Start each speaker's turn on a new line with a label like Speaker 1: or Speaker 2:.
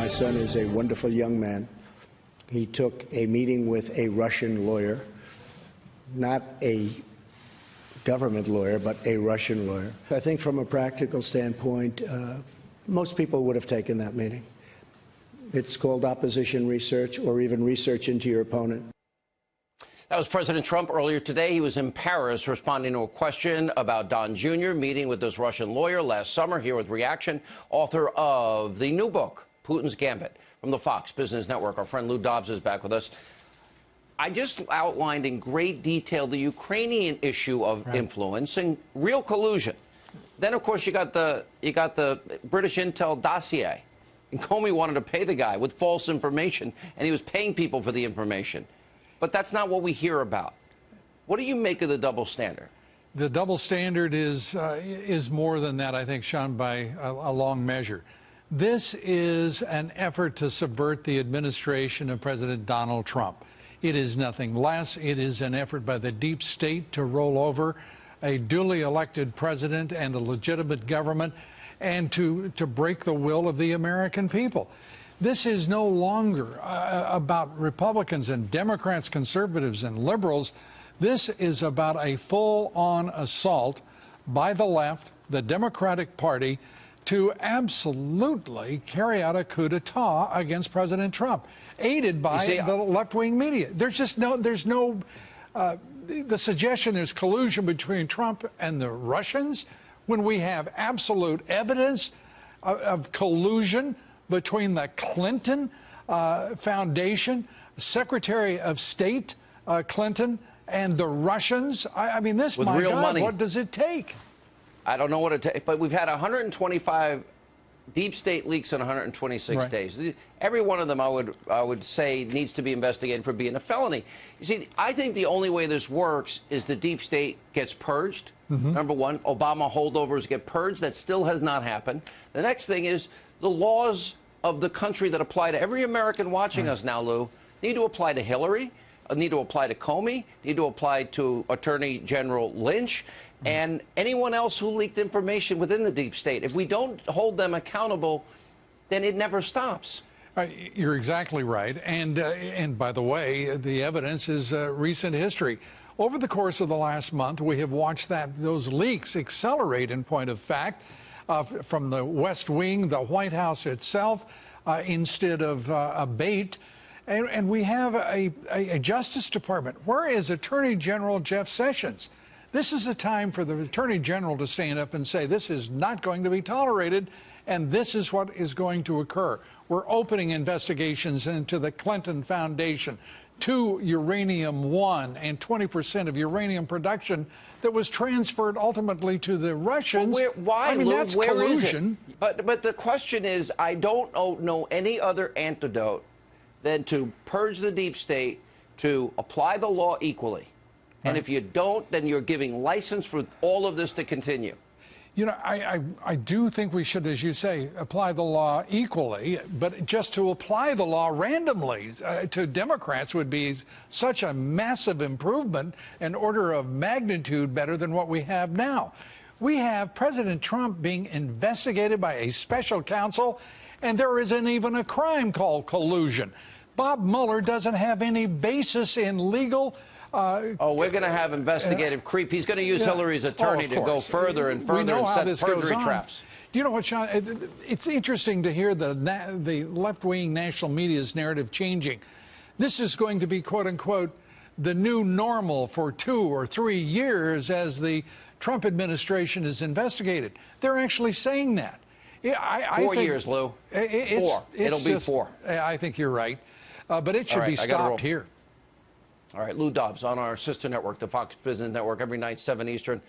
Speaker 1: My son is a wonderful young man. He took a meeting with a Russian lawyer, not a government lawyer, but a Russian lawyer. I think from a practical standpoint, most people would have taken that meeting. It's called opposition research, or even research into your opponent.
Speaker 2: That was President Trump earlier today. He was in Paris responding to a question about Don Jr. meeting with this Russian lawyer last summer. Here with reaction, author of the new book, Putin's Gambit, from the Fox Business Network. Our friend Lou Dobbs is back with us. I just outlined in great detail the Ukrainian issue of influence and real collusion. Then, of course, you got the British intel dossier. And Comey wanted to pay the guy with false information, and he was paying people for the information. But that's not what we hear about. What do you make of the double standard?
Speaker 3: The double standard is more than that, I think, Sean, by a long measure. This is an effort to subvert the administration of President Donald Trump. It is nothing less. It is an effort by the deep state to roll over a duly elected president and a legitimate government and to break the will of the American people. This is no longer about Republicans and Democrats, conservatives and liberals. This is about a full-on assault by the left, the Democratic Party, to absolutely carry out a coup d'etat against President Trump, aided by the left-wing media. There's just the suggestion there's collusion between Trump and the Russians when we have absolute evidence of collusion between the Clinton Foundation, Secretary of State Clinton, and the Russians. I mean, this, my God, money. What does it take?
Speaker 2: I don't know what it takes, but we've had 125 deep state leaks in 126 days. Every one of them, I would say, needs to be investigated for being a felony. You see, I think the only way this works is the deep state gets purged. Number one, Obama holdovers get purged. That still has not happened. The next thing is the laws of the country that apply to every American watching us now, Lou, need to apply to Hillary, need to apply to Comey, need to apply to Attorney General Lynch, and anyone else who leaked information within the deep state. If we don't hold them accountable, then it never stops.
Speaker 3: You're exactly right. And by the way, the evidence is recent history. Over the course of the last month, we have watched those leaks accelerate, in point of fact, from the West Wing, the White House itself, instead of abate. And we have a Justice Department. Where is Attorney General Jeff Sessions? This is a time for the Attorney General to stand up and say this is not going to be tolerated, and this is what is going to occur. We're opening investigations into the Clinton Foundation, to Uranium One, and 20% of uranium production that was transferred ultimately to the Russians.
Speaker 2: Well, why,
Speaker 3: I mean,
Speaker 2: Lou,
Speaker 3: that's
Speaker 2: where
Speaker 3: collusion.
Speaker 2: Is it? But the question is, I don't know any other antidote than to purge the deep state, to apply the law equally. And if you don't, then you're giving license for all of this to continue.
Speaker 3: You know, I do think we should, as you say, apply the law equally, but just to apply the law randomly to Democrats would be such a massive improvement, an order of magnitude better than what we have now. We have President Trump being investigated by a special counsel, and there isn't even a crime called collusion. Bob Mueller doesn't have any basis in legal
Speaker 2: we're going to have investigative creep. He's going to use Hillary's attorney to go further and further and set perjury traps.
Speaker 3: Do you know what, Sean? It's interesting to hear the left-wing national media's narrative changing. This is going to be, quote-unquote, the new normal for 2 or 3 years as the Trump administration is investigated. They're actually saying that.
Speaker 2: 4 years, Lou. 4. It'll be 4.
Speaker 3: I think you're right. But it should be stopped here.
Speaker 2: All right, Lou Dobbs on our sister network, the Fox Business Network, every night, 7 Eastern.